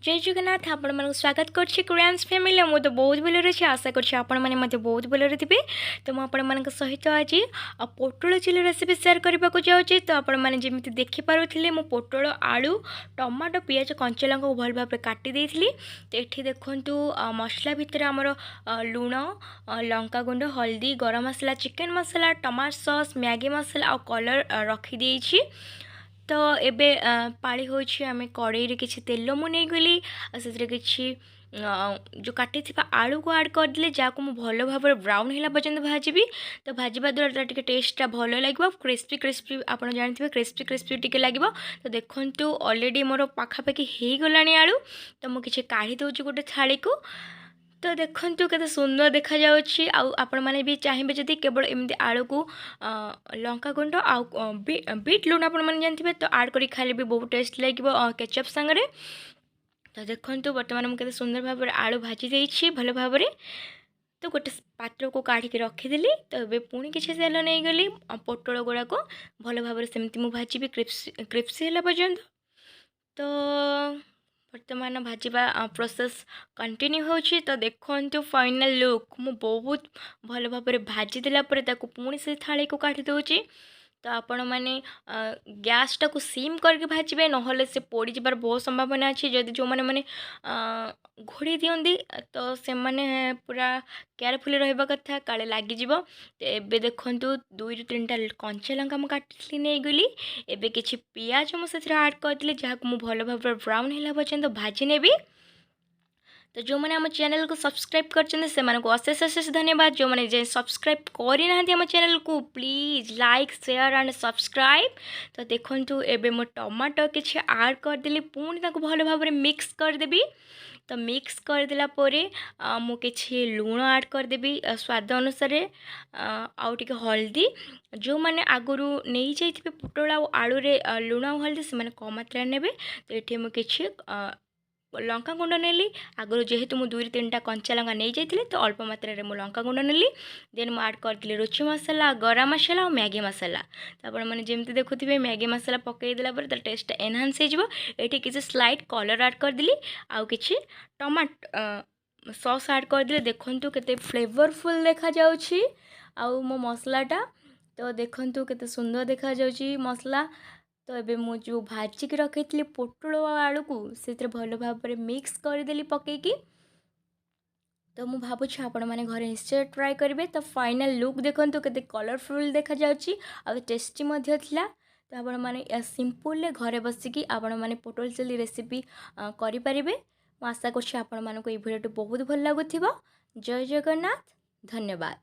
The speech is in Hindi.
जय जगन्नाथ आपण मन स्वागत करछि क्रियांश फैमिली मु तो बहुत भल रही आशा करछि आपण माने मते बहुत भल थे। तो मु आपण मान सहित आज पोटल चिली रेसिपी शेयर करने को जाऊँगी। तो आपण मैंने जमी देखिपे मु पोटल आलू टमाटो पियाज कंचा लंका को भल भाव काटी देइथिली। तो ये देखु मसला भितर आमर लुण लंका गुंड हल्दी गरम मसला चिकेन मसला टमाटो सॉस मैगी मसला और कलर रखी देइछि। तो एबे पाली होछि आमे कड़ाई रे किछि तेल मु नहीं गली से किछि जो काटी आलू को ऐड कर दिले जाको मु भल भाव ब्राउन होला पर्यंत भाजीबी। तो भाजवा द्वारा टिके टेस्टा भल लगे क्रिस्पी क्रिस्पी आप जानते क्रिस्पी क्रिस्पी टिके लगे। तो देखु ऑलरेडी मोर पाखापाखि हो गलानी आलू। तो मुझे काढ़ी दूसरी गोटे थाली को। तो देखु केते सुंदर देखा जाउछि। आपण माने भी चाहिए जदि केवल एमती आलू को लंका गुंड आ बीट लुण आपण माने जानथिबे तो ऐड करी खाली भी बहुत टेस्ट लागिबो केचप संगरे। तो देखु बर्तमान मुझे सुंदर भाव आलू भाजी देइछि भल भाव। तो गोटे पात्र को काढ़ी रखीदेली। तो ये पुणी किसी तेल नहीं गली पोटल गुड़ाक भल भाव सेमती मुझे भाजी क्रिप्सी है पर्यंत। तो वर्तमान भाजवा प्रोसेस कंटिन्यू होछि। तो देखो फाइनल लुक मु बहुत भल भाव भाजी देला पुणी से थाली को काटी दूची। तो आपण मैंने गैस टाक सीम करके भाजबे नहले से पोड़ी जबार बहुत संभावना अच्छी। जदि जो मैंने मैंने घोड़ी दियंती तो से माने पूरा केयरफुली रहिबा कथा काले लागिज। तो एबे देखंतु 2-3टा कंचा लंका मु काटली नहीं गली। एबे किछि पियाज मुझे ऐड करदे जहाँ को भल भाव ब्राउन है पर्यंत भाजी नेबी। तो जो मैंने आम चैनल को सब्सक्राइब कर अशेष अशेष धन्यवाद। जो मैंने जे सब्सक्राइब करना आम चैनल को please like share and subscribe. तो देखो एबे मो टमाटो किसी ऐड करदेली पुणी भल भाव मिक्स करदेवी। तो मिक्स करदेला मु किछि लुण ऐड करदेवी स्वाद अनुसार आउ टिके हल्दी। जो मैंने आगुरी नहीं जाइए पोटल आलू रे लुण और हल्दी से कम मात्रा ने। तो ये मुझे किछि लंका गुंड नेली आगुरी जेहेतु मुझे 2-3टा कंचा लंका नहीं जाइए तो अल्प मात्रा रे मु लंका गुंड नेली। देन मु ऐड करदेली रुचि मसला गरम मसला और मैगी मसला। तो आप जमी देखुए मैगी मसला पकईदेला तर टेस्ट एनहांस हो। ये किसी स्लाइट कलर ऐड करदेली आउ किछि टमाटो सॉस ऐड करदेली। देखु केते फ्लेवरफुल देखा जाउछि आउ मो मसलाटा। तो देखु केते सुंदर देखा जाउछि मसला। तो ये मुझे जो भाजिक रखी थी पोटल आलू को से भल भाव मिक्स करदेली पकईकी। तो मुझे भावुँ आपण मैंने घरे निश्चय ट्राए करेंगे। तो फाइनल लुक देखो केते कलरफुल देखा जाउछि आ टेस्टी मध्य थिला। तो आपण मैंने सिंपल घरे बसिकी आपण मैंने पोटल चिली रेसिपी करें। आशा कर भिडियो बहुत भल लगुथिबो। जय जगन्नाथ धन्यवाद।